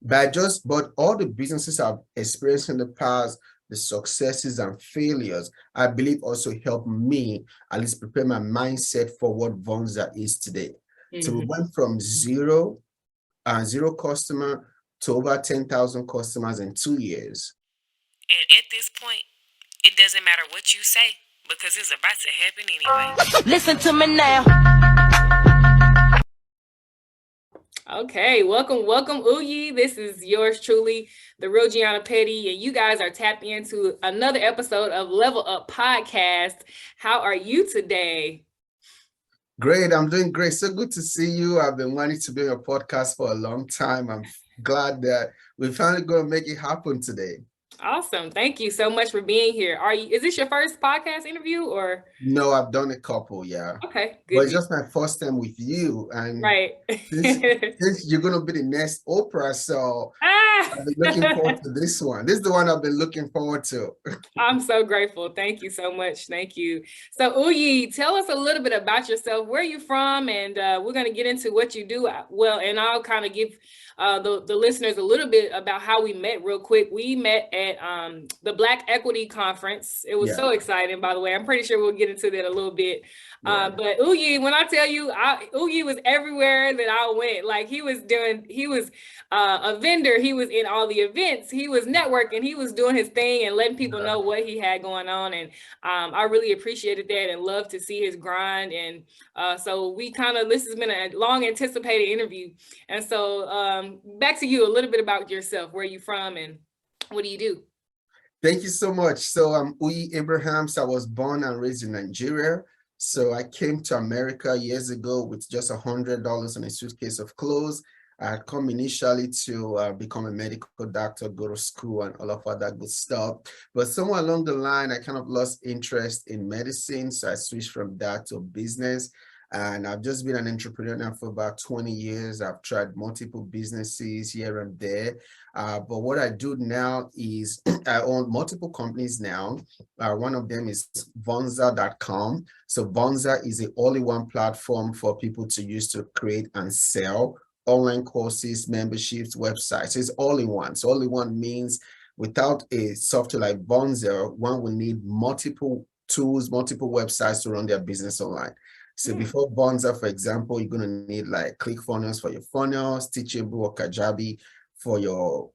But all the businesses I've experienced in the past, the successes and failures, I believe also helped me at least prepare my mindset for what Vonza is today. So we went from zero customer to over 10,000 customers in 2 years. And at this point, it doesn't matter what you say because it's about to happen anyway. Listen to me now. Okay, welcome, Uyi. This is yours truly, the real Jeanna Petty, and you guys are tapped into another episode of Level Up Podcast. How are you today? Great, I'm doing great. So good to see you. I've been wanting to be on your podcast for a long time. I'm glad that we're finally going to make it happen today. Awesome. Thank you so much for being here. Is this your first podcast interview or? No, I've done a couple, yeah. Okay, But good. it's just my first time with you. And right. since you're going to be the next Oprah, so I've been looking forward to this one. This is the one I've been looking forward to. I'm so grateful. Thank you so much. Thank you. So Uyi, tell us a little bit about yourself. Where are you from? And we're going to get into what you do. Well, and I'll kind of give the listeners a little bit about how we met real quick. We met at the Black Equity Conference. It was so exciting, by the way. I'm pretty sure we'll get into that a little bit. But Uyi, when I tell you, Uyi was everywhere that I went. Like he was a vendor. He was in all the events. He was networking. He was doing his thing and letting people know what he had going on. And I really appreciated that and love to see his grind. And so this has been a long anticipated interview. And so back to you, a little bit about yourself. Where are you from and what do you do? Thank you so much. So I'm Uyi Abraham. So I was born and raised in Nigeria. So I came to America years ago with just $100 in a suitcase of clothes. I had come initially to become a medical doctor, go to school and all of that good stuff. But somewhere along the line, I kind of lost interest in medicine. So I switched from that to business. And I've just been an entrepreneur now for about 20 years. I've tried multiple businesses here and there. But what I do now is I own multiple companies now. One of them is Vonza.com. So Vonza is an all-in-one platform for people to use to create and sell online courses, memberships, websites. It's all in one. So all in one means without a software like Vonza, one will need multiple tools, multiple websites to run their business online. So before Vonza, for example, you're going to need like ClickFunnels for your funnels, Teachable or Kajabi for your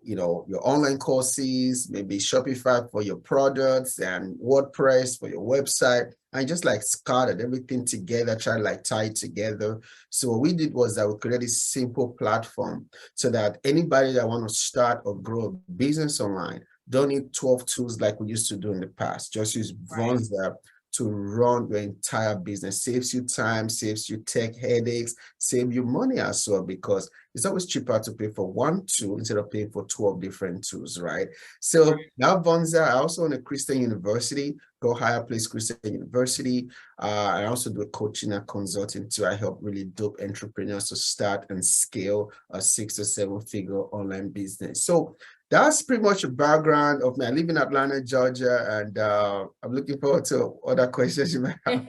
online courses, maybe Shopify for your products and WordPress for your website. I just like scattered everything together, try to like tie it together. So what we did was that we created a simple platform so that anybody that want to start or grow a business online don't need 12 tools like we used to do in the past. Just use Vonza to run your entire business. Saves you time, saves you tech headaches, save you money as well, because it's always cheaper to pay for one tool instead of paying for 12 different tools, right? So now Vonza, I also own a Christian university, Go Higher Place Christian University. I also do coaching and consulting too. I help really dope entrepreneurs to start and scale a 6 to 7 figure online business. So that's pretty much a background of me. I live in Atlanta, Georgia, and I'm looking forward to other questions you might have.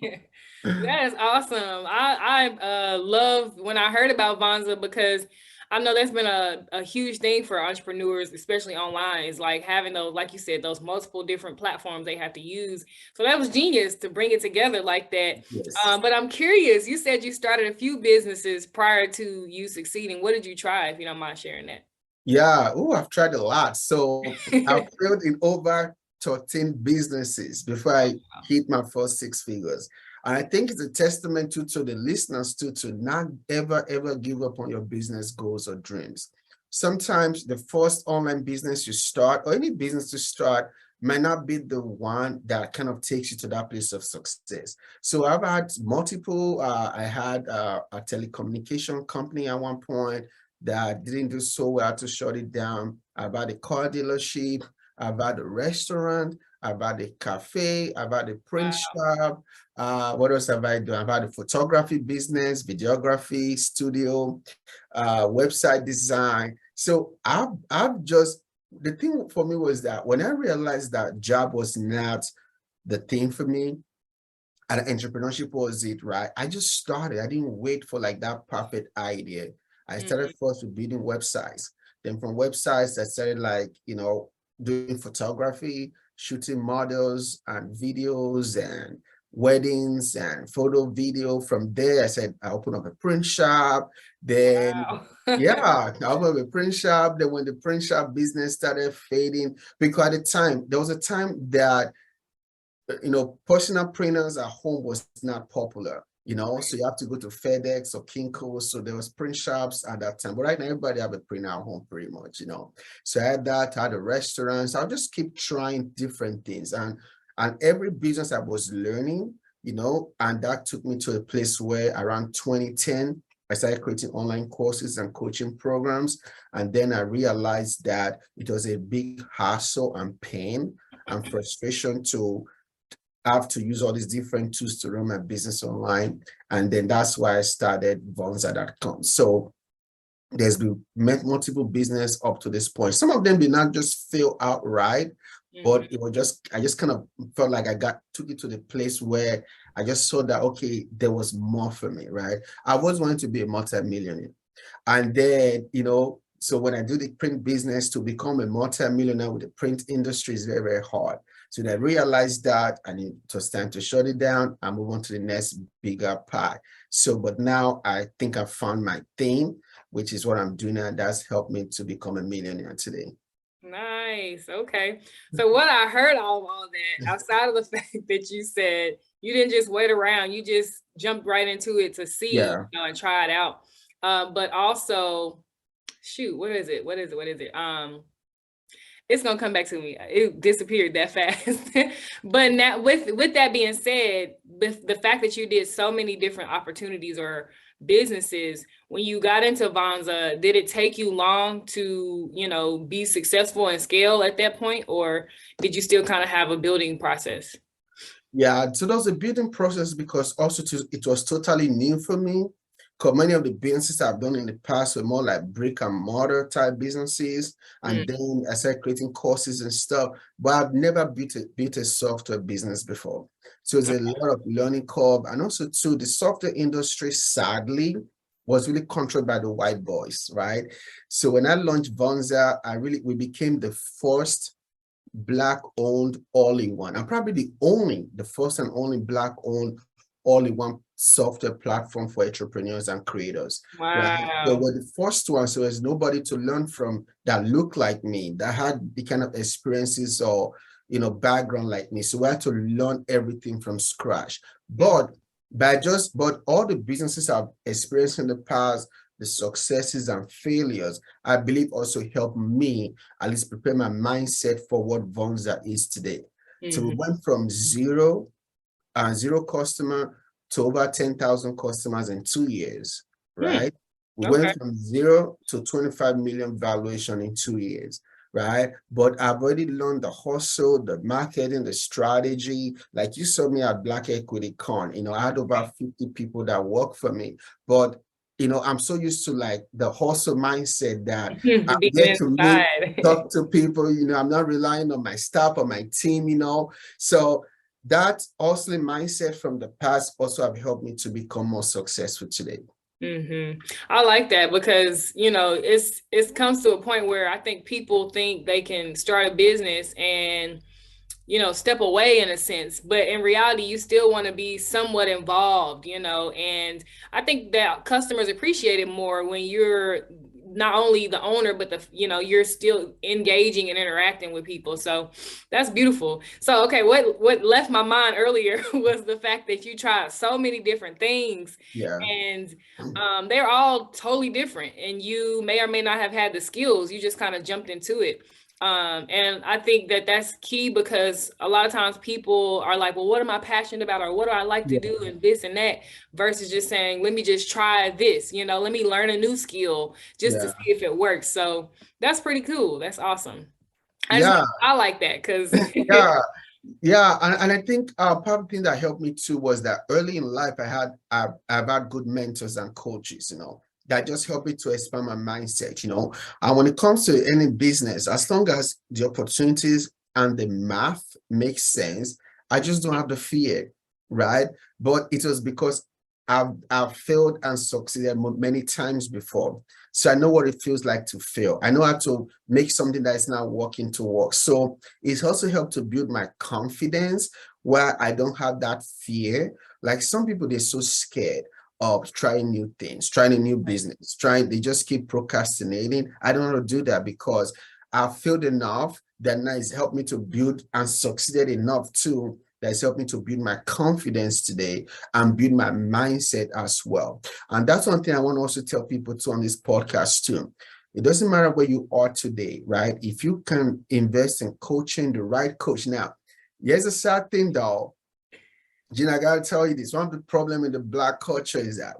That is awesome. I love when I heard about Vonza because I know that's been a huge thing for entrepreneurs, especially online, is like having those, like you said, those multiple different platforms they have to use. So that was genius to bring it together like that. Yes. But I'm curious, you said you started a few businesses prior to you succeeding. What did you try, if you don't mind sharing that? Yeah, I've tried a lot. So I've failed in over 13 businesses before I hit my first 6 figures. And I think it's a testament to the listeners too, to not ever give up on your business goals or dreams. Sometimes the first online business you start or any business to start might not be the one that kind of takes you to that place of success. So I've had multiple, I had a telecommunication company at one point that didn't do so well to shut it down. I've had a car dealership, I've had a restaurant, I've had a cafe, I've had a print shop. What else have I done? I've had a photography business, videography, studio, website design. So I've just, the thing for me was that when I realized that job was not the thing for me, and entrepreneurship was it, right? I just started. I didn't wait for like that perfect idea. I started first with building websites. Then from websites, I started like, doing photography, shooting models and videos and weddings and photo video. From there, I said, I opened up a print shop. Then, Wow. yeah, I opened up a print shop. Then when the print shop business started fading, because at the time, there was a time that personal printers at home was not popular, so you have to go to FedEx or Kinko. So there was print shops at that time. But right now, everybody have a printer at home pretty much, So I had that, I had a restaurant. So I'll just keep trying different things. And every business I was learning, and that took me to a place where around 2010, I started creating online courses and coaching programs. And then I realized that it was a big hassle and pain and frustration to have to use all these different tools to run my business online. And then that's why I started Vonza.com. So there's been multiple business up to this point. Some of them did not just fail outright, but it was I just kind of felt like took it to the place where I just saw that, okay, there was more for me, right? I always wanted to be a multi-millionaire. And then, so when I do the print business, to become a multi-millionaire with the print industry is very, very hard. So I realized that and it was time to shut it down and move on to the next bigger pie. So, but now I think I found my thing, which is what I'm doing, and that's helped me to become a millionaire today. Nice. Okay. So what I heard all that, outside of the fact that you said you didn't just wait around, you just jumped right into it to see, Yeah. and try it out. But also, shoot, what is it? It's gonna come back to me. It disappeared that fast. But now, with that being said, with the fact that you did so many different opportunities or businesses, when you got into Vonza, did it take you long to, be successful and scale at that point, or did you still kind of have a building process? Yeah, so there was a building process because also it was totally new for me. Because many of the businesses I've done in the past were more like brick and mortar type businesses. And then I started creating courses and stuff, but I've never built a software business before. So it's a lot of learning curve. And also too, the software industry, sadly, was really controlled by the white boys, right? So when I launched Vonza, we became the first Black-owned all-in-one. I'm probably the first and only Black-owned all-in-one software platform for entrepreneurs and creators. Wow. Right? So we're the first one, so there's nobody to learn from that looked like me, that had the kind of experiences or background like me. So we had to learn everything from scratch. But all the businesses I've experienced in the past, the successes and failures, I believe also helped me at least prepare my mindset for what Vonza is today. So we went from zero customer to over 10,000 customers in 2 years, right? We went from 0 to 25 million valuation in 2 years, right? But I've already learned the hustle, the marketing, the strategy. Like you saw me at Black Equity Con, I had over 50 people that work for me. But I'm so used to like the hustle mindset that I'm there to talk to people, I'm not relying on my staff or my team, So that hustling mindset from the past also have helped me to become more successful today. I like that because, it comes to a point where I think people think they can start a business and, step away in a sense, but in reality, you still want to be somewhat involved, and I think that customers appreciate it more when you're not only the owner, but you're still engaging and interacting with people. So that's beautiful. So, okay, what left my mind earlier was the fact that you tried so many different things. Yeah. And they're all totally different, and you may or may not have had the skills. You just kind of jumped into it. And I think that that's key because a lot of times people are like, well, what am I passionate about? Or what do I like to do and this and that, versus just saying, let me just try this, let me learn a new skill just to see if it works. So that's pretty cool. That's awesome. I like that because and I think part of the thing that helped me too was that early in life I've had good mentors and coaches, that just helped me to expand my mindset, And when it comes to any business, as long as the opportunities and the math make sense, I just don't have the fear, right? But it was because I've failed and succeeded many times before. So I know what it feels like to fail. I know how to make something that is not working to work. So it's also helped to build my confidence where I don't have that fear. Like some people, they're so scared of trying new things, trying a new business, they just keep procrastinating. I don't want to do that because I've failed enough that now it's helped me to build and succeeded enough too that's helped me to build my confidence today and build my mindset as well. And that's one thing I want to also tell people too on this podcast too. It doesn't matter where you are today, right? If you can invest in coaching the right coach. Now, here's a sad thing though. Jeanna, I gotta tell you this. One of the problem in the Black culture is that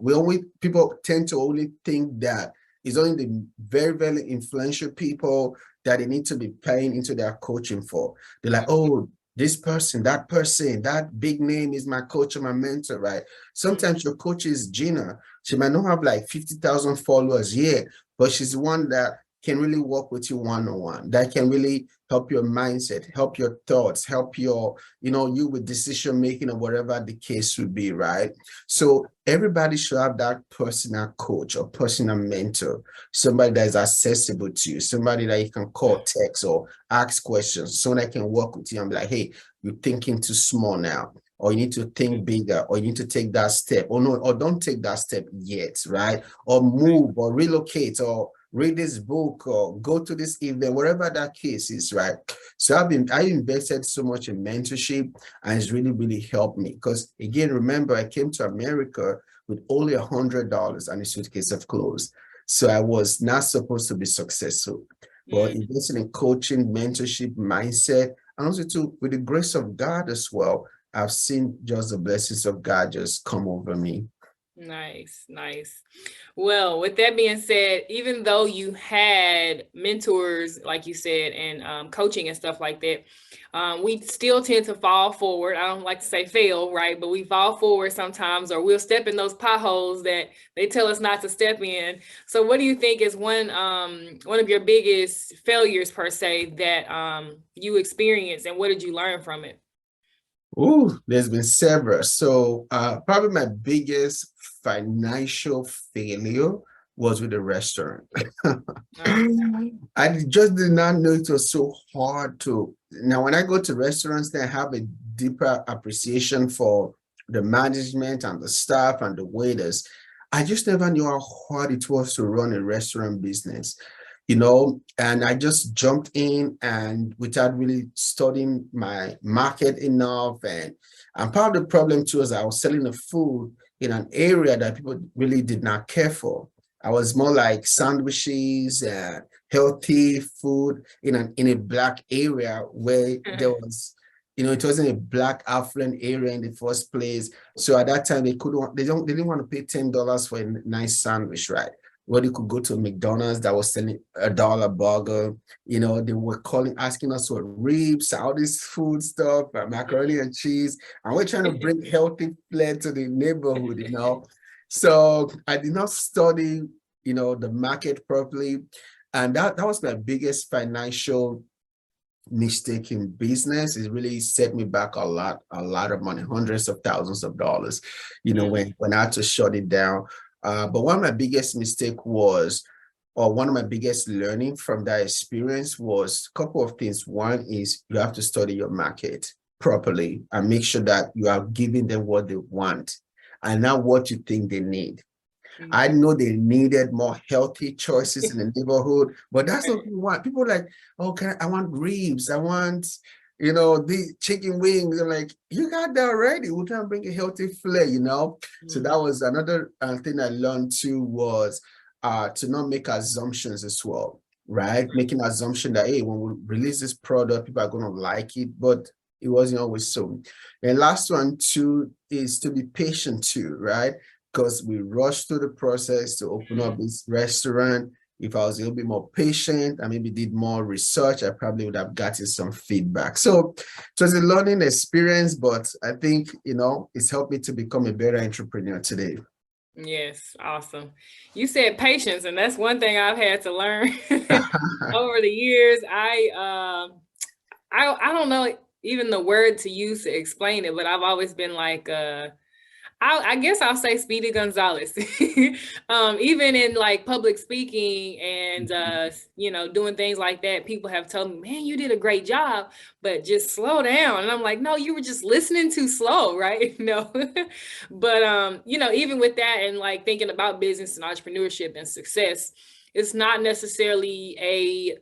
people tend to only think that it's only the very, very influential people that they need to be paying into their coaching for. They're like, oh, this person, that big name is my coach or my mentor, right? Sometimes your coach is Jeanna. She might not have like 50,000 followers yet, but she's the one that can really work with you one-on-one, that can really help your mindset, help your thoughts, help you with decision making or whatever the case would be, right? So everybody should have that personal coach or personal mentor, somebody that is accessible to you, somebody that you can call, text, or ask questions, someone that can work with you and be like, hey, you're thinking too small now, or you need to think bigger, or you need to take that step, or no, or don't take that step yet, right? Or move, or relocate, or read this book, or go to this event, whatever that case is, right? So I invested so much in mentorship, and it's really, really helped me. Because again, remember, I came to America with only $100 and a suitcase of clothes. So I was not supposed to be successful. But investing in coaching, mentorship, mindset, and also too, with the grace of God as well, I've seen just the blessings of God just come over me. Nice, nice. Well, with that being said, even though you had mentors, like you said, and coaching and stuff like that, we still tend to fall forward. I don't like to say fail, right? But we fall forward sometimes, or we'll step in those potholes that they tell us not to step in. So what do you think is one of your biggest failures per se that you experienced, and what did you learn from it? Oh, there's been several. So probably my biggest financial failure was with the restaurant. I just did not know it was so hard to. Now, when I go to restaurants, they have a deeper appreciation for the management and the staff and the waiters. I just never knew how hard it was to run a restaurant business, and I just jumped in and without really studying my market enough. And part of the problem too is I was selling the food in an area that people really did not care for. I was more like sandwiches and healthy food in a Black area where there was, it wasn't a Black affluent area in the first place. So at that time they didn't want to pay $10 for a nice sandwich, right? Where you could go to McDonald's that was selling $1 burger. They were asking us for ribs, all this food stuff, macaroni and cheese. And we're trying to bring healthy flair to the neighborhood. So I did not study, the market properly. And that was my biggest financial mistake in business. It really set me back a lot of money, hundreds of thousands of dollars, when I had to shut it down. But one of my biggest mistake was, or one of my biggest learning from that experience was a couple of things. One is you have to study your market properly and make sure that you are giving them what they want and not what you think they need. I know they needed more healthy choices in the neighborhood, but that's not what we want. People are like, okay, I want ribs. I want, the chicken wings. They're like, you got that already. We can bring a healthy flair, So that was another thing I learned too, was to not make assumptions as well, right? Making assumption that, hey, when we release this product, people are going to like it, but it wasn't always so. And last one too is to be patient too, right? Because we rushed through the process to open up this restaurant. If I was a little bit more patient and maybe did more research, I probably would have gotten some feedback. So it was a learning experience, but I think, it's helped me to become a better entrepreneur today. Yes, awesome. You said patience, and that's one thing I've had to learn over the years. I don't know even the word to use to explain it, but I've always been like, I guess I'll say Speedy Gonzalez. Even in like public speaking and doing things like that, people have told me, "Man, you did a great job, but just slow down." And I'm like, "No, you were just listening too slow, right?" No. But even with that and like thinking about business and entrepreneurship and success, it's not necessarily a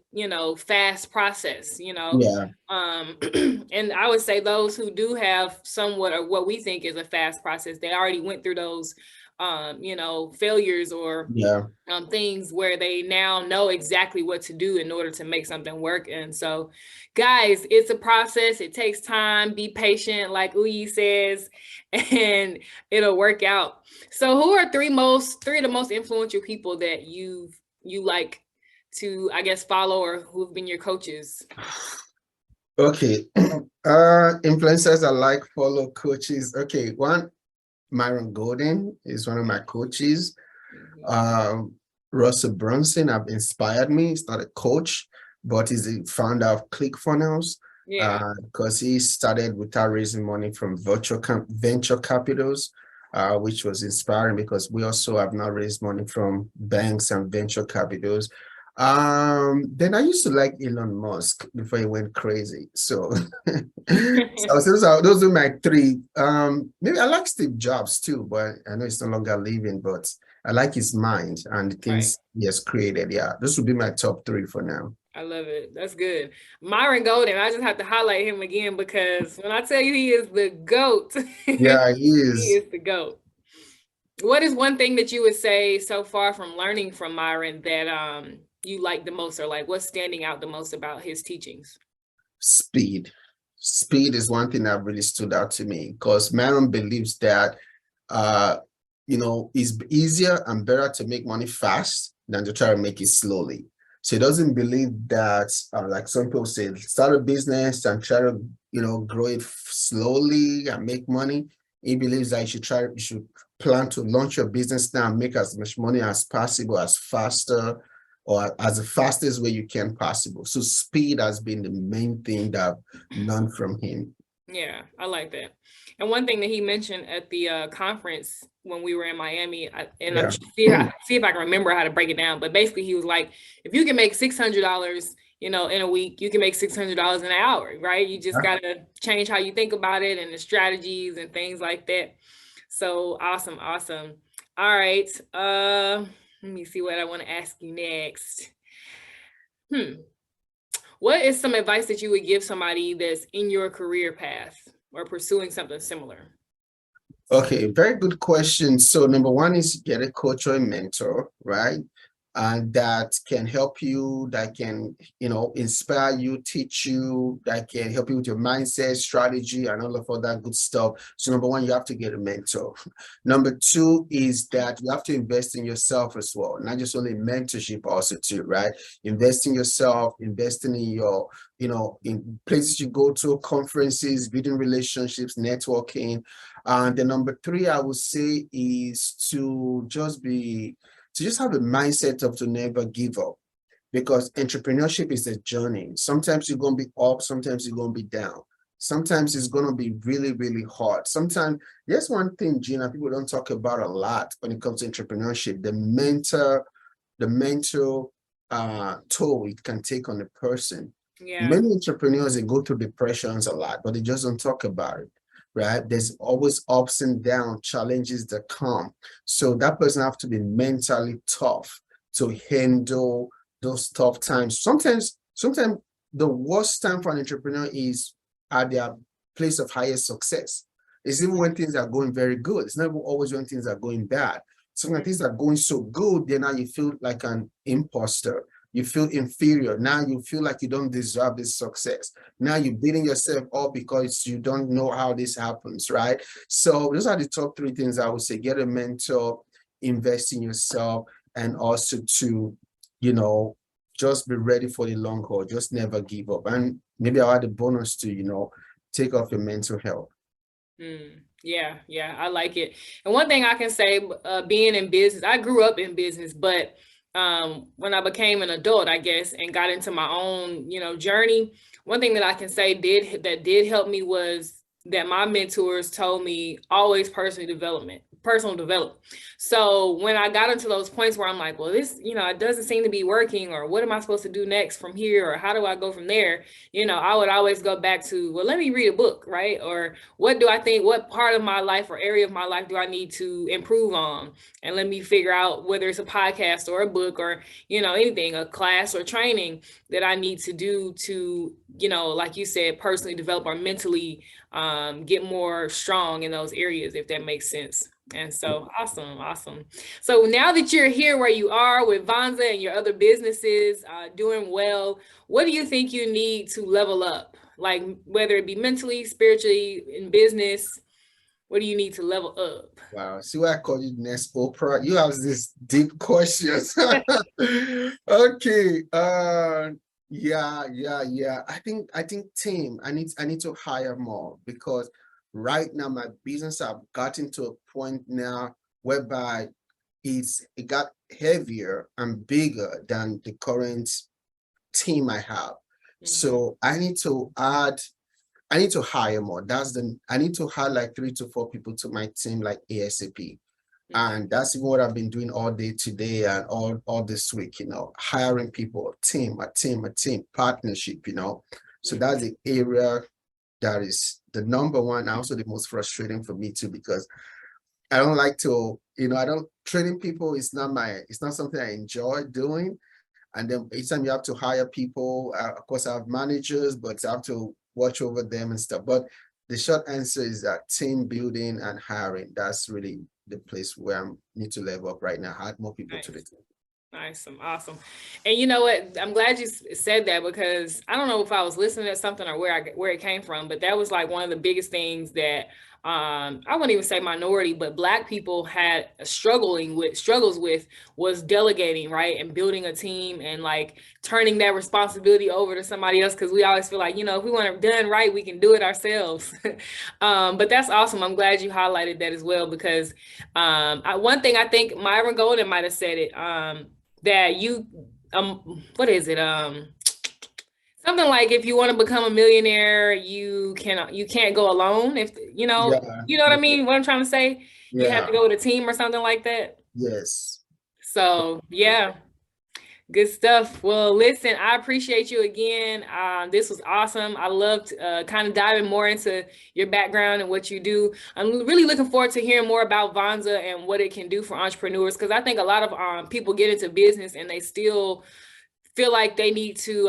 fast process. Yeah, And I would say those who do have somewhat or what we think is a fast process, they already went through those failures or yeah, things where they now know exactly what to do in order to make something work. And so, guys, it's a process. It takes time. Be patient, like Uyi says, and it'll work out. So, who are three of the most influential people that you like to, I guess, follow or who've been your coaches? okay. Influencers I like, follow, coaches. Okay, one, Myron Golden is one of my coaches. Um, Russell Brunson have inspired me. He's not a coach, but he's the founder of ClickFunnels. Yeah. Because he started without raising money from venture capitals, which was inspiring because we also have not raised money from banks and venture capitals. Then I used to like Elon Musk before he went crazy. So, so those are my three. Maybe I like Steve Jobs too, but I know he's no longer living, but I like his mind and the Right. things he has created. Yeah, this would be my top three for now. I love it. That's good. Myron Golden, I just have to highlight him again because when I tell you he is the GOAT, Yeah, he he is. is the GOAT. What is one thing that you would say so far from learning from Myron that you like the most, or like what's standing out the most about his teachings? Speed. Speed is one thing that really stood out to me because Myron believes that it's easier and better to make money fast than to try to make it slowly. So he doesn't believe that, like some people say, start a business and try to, grow it slowly and make money. He believes that you should plan to launch your business now and make as much money as possible, as faster or as the fastest way you can possible. So speed has been the main thing that I've learned from him. Yeah, I like that. And one thing that he mentioned at the conference when we were in Miami, I'm see if I can remember how to break it down. But basically, he was like, if you can make $600, in a week, you can make $600 an hour, right? You just gotta change how you think about it and the strategies and things like that. So awesome, awesome. All right. Let me see what I want to ask you next. What is some advice that you would give somebody that's in your career path or pursuing something similar? Okay, very good question. So number one is get a coach or a mentor, right? And that can help you, that can, inspire you, teach you, that can help you with your mindset, strategy, and all of that good stuff. So number one, you have to get a mentor. Number two is that you have to invest in yourself as well, not just only mentorship also too, right? Invest in yourself, investing in your, in places you go to, conferences, building relationships, networking. And the number three, I would say, is to just have a mindset of to never give up, because entrepreneurship is a journey. Sometimes you're going to be up, sometimes you're going to be down. Sometimes it's going to be really, really hard. Sometimes, there's one thing, Jeanna, people don't talk about a lot when it comes to entrepreneurship, the mental toll it can take on a person. Yeah. Many entrepreneurs, they go through depressions a lot, but they just don't talk about it. Right? There's always ups and downs, challenges that come. So that person have to be mentally tough to handle those tough times. Sometimes the worst time for an entrepreneur is at their place of highest success. It's even when things are going very good. It's never always when things are going bad. Sometimes things are going so good, then now you feel like an imposter. You feel inferior. Now you feel like you don't deserve this success. Now you're beating yourself up because you don't know how this happens, right? So those are the top three things I would say. Get a mentor, invest in yourself, and also to, just be ready for the long haul. Just never give up. And maybe I'll add a bonus to, take off your mental health. Yeah, I like it. And one thing I can say, being in business, I grew up in business, but when I became an adult, I guess, and got into my own, journey, one thing that I can say did help me was, that my mentors told me always personal development. So when I got into those points where I'm like, well, this, it doesn't seem to be working, or what am I supposed to do next from here? Or how do I go from there? I would always go back to, well, let me read a book, right? Or what do I think, what part of my life or area of my life do I need to improve on? And let me figure out whether it's a podcast or a book or, anything, a class or training that I need to do to, like you said, personally develop or mentally get more strong in those areas, if that makes sense. And so awesome. So now that you're here where you are with Vonza and your other businesses doing well, what do you think you need to level up? Like whether it be mentally, spiritually, in business, what do you need to level up? Wow, see why I call you next Oprah? You have this deep questions. Okay. Yeah. I think team. I need to hire more, because right now my business have gotten to a point now whereby it got heavier and bigger than the current team I have. So I need to hire more. I need to hire like 3 to 4 people to my team, like ASAP. And that's what I've been doing all day today and all this week, hiring people, a team, partnership, So that's the area that is the number one, also the most frustrating for me too, because I don't like to, training people is it's not something I enjoy doing. And then each time you have to hire people, of course I have managers, but I have to watch over them and stuff. But the short answer is that team building and hiring, that's really the place where I need to level up right now, add more people to the team. Awesome. And you know what? I'm glad you said that, because I don't know if I was listening to something or where it came from, but that was like one of the biggest things that I wouldn't even say minority, but Black people had struggles with was delegating, right? And building a team and like turning that responsibility over to somebody else. Cause we always feel like, if we want it done right, we can do it ourselves. But that's awesome. I'm glad you highlighted that as well, because one thing I think Myron Golden might've said it, that you, what is it? Something like, if you want to become a millionaire, you can't go alone. If you know what I mean, what I'm trying to say, you have to go with a team or something like that. Yes. So yeah, good stuff. Well, listen, I appreciate you again. This was awesome. I loved kind of diving more into your background and what you do. I'm really looking forward to hearing more about Vonza and what it can do for entrepreneurs, because I think a lot of people get into business and they still feel like they need to,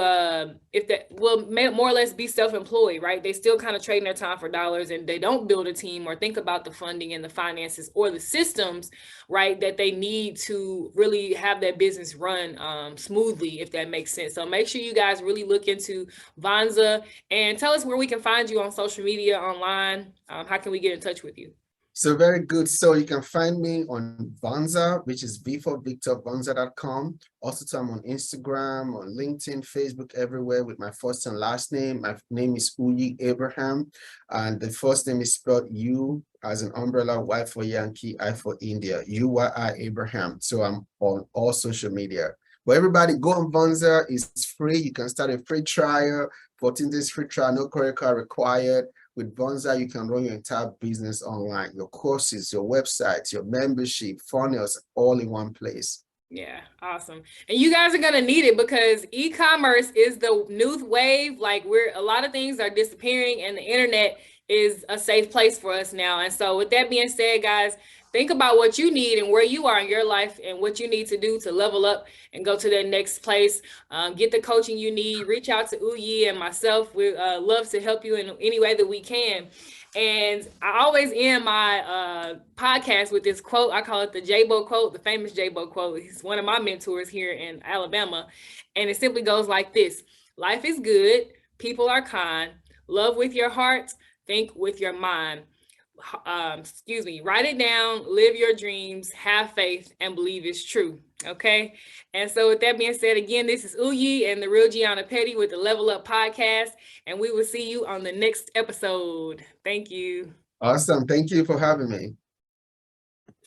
more or less be self-employed, right? They still kind of trading their time for dollars, and they don't build a team or think about the funding and the finances or the systems, right, that they need to really have that business run smoothly, if that makes sense. So make sure you guys really look into Vonza, and tell us where we can find you on social media, online. How can we get in touch with you? So very good. So you can find me on Vonza, which is V for Victor, Vonza.com. Also, I'm on Instagram, on LinkedIn, Facebook, everywhere with my first and last name. My name is Uyi Abraham, and the first name is spelled U as an umbrella, Y for Yankee, I for India, Uyi Abraham. So I'm on all social media. But everybody, go on Vonza. It's free. You can start a free trial, 14 days free trial, no credit card required. With Vonza, you can run your entire business online, your courses, your websites, your membership, funnels, all in one place. Yeah, awesome. And you guys are going to need it, because e-commerce is the new wave. Like, a lot of things are disappearing, and the internet is a safe place for us now. And so with that being said, guys, think about what you need and where you are in your life and what you need to do to level up and go to that next place. Get the coaching you need. Reach out to Uyi and myself. We love to help you in any way that we can. And I always end my podcast with this quote. I call it the J-Bo quote, the famous J-Bo quote. He's one of my mentors here in Alabama. And it simply goes like this: life is good. People are kind. Love with your heart. Think with your mind. Write it down, live your dreams, have faith, and believe it's true. Okay. And so with that being said, again, this is Uyi and the real Jeanna Petty with the Level Up Podcast. And we will see you on the next episode. Thank you. Awesome. Thank you for having me.